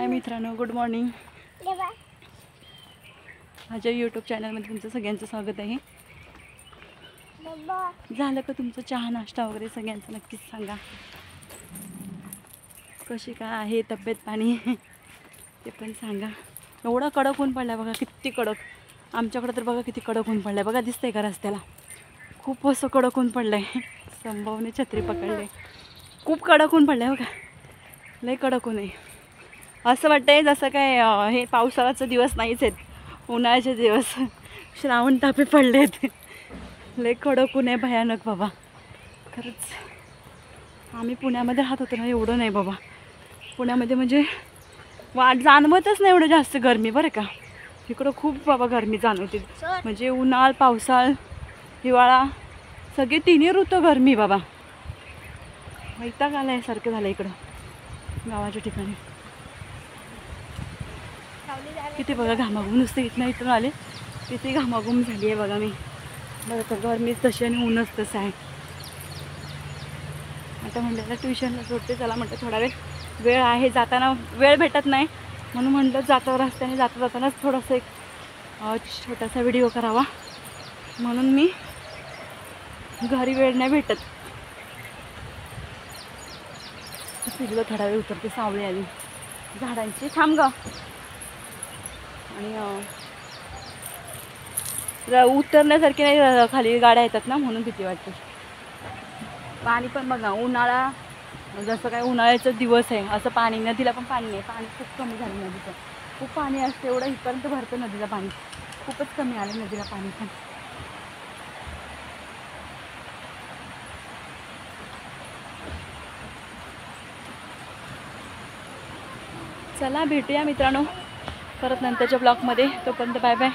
हाय मित्रांनो, good morning. माझ्या YouTube चॅनलमध्ये तुमचं सगळ्यांचं स्वागत आहे. झालं का तुमचं चहा नाश्ता वगैरे? सगळ्यांचं नक्कीच सांगा. कशी काय आहे तब्येत पाणी ते पण सांगा. एवढा कडक ऊन पडलाय बघा, किती कडक. आमच्याकडे तर बघा किती कडक ऊन पडलाय बघा, दिसतंय का रस्त्याला? खूप असं कडक ऊन पडलंय. संभवने छत्री पकडले. खूप कडक ऊन पडलंय बघा, लय कडक ऊन आहे. असं वाटतंय जसं काय हे पावसाळ्याचे दिवस नाहीच आहेत, उन्हाळ्याचे दिवस. श्रावण तापे पडलेत. लय कडक ऊन आहे, भयानक बाबा. खरंच आम्ही पुण्यामध्ये राहत होतो ना, एवढं नाही बाबा. पुण्यामध्ये म्हणजे जाणवतच नाही एवढं जास्त गरमी बरं का. इकडं खूप बाबा गरमी जाणवते. म्हणजे उन्हाळा, पावसाळा, हिवाळा सगळे तिन्ही ऋतू गरमी बाबा. वैताग आलाय सारखं झालं इकडं गावाच्या ठिकाणी. किती बघा घामाघूम, नुसतं इथून आले किती घामाघूम झाली आहे बघा मी. बरं तर गरमीच तशी आणि ऊनच तसं आहे. आता म्हटलं ट्युशनला सोडते, चला म्हटलं थोडा वेळ आहे, जाताना वेळ भेटत नाही म्हणून म्हटलं जाता रस्त्याने जातानाच थोडंसं एक छोटासा व्हिडिओ करावा, म्हणून मी घरी वेळ नाही भेटत. फिरलो थोडा वेळ, उतरते, सावळी आली झाडांची. थांब ग. आणि उतरण्यासारखी नाही, खाली गाड्या येतात ना म्हणून भीती वाटते. पाणी पण बघा, उन्हाळा जसं काय उन्हाळ्याचा दिवस आहे असं पाणी, नदीला पण पाणी नाही. पाणी खूप कमी झालं नदीचं. खूप पाणी असतं, एवढं इथपर्यंत भरतं नदीला पाणी. खूपच कमी आलं नदीला पाणी पण. चला भेटूया मित्रांनो परत नंतरच्या ब्लॉगमध्ये. तोपर्यंत बाय बाय.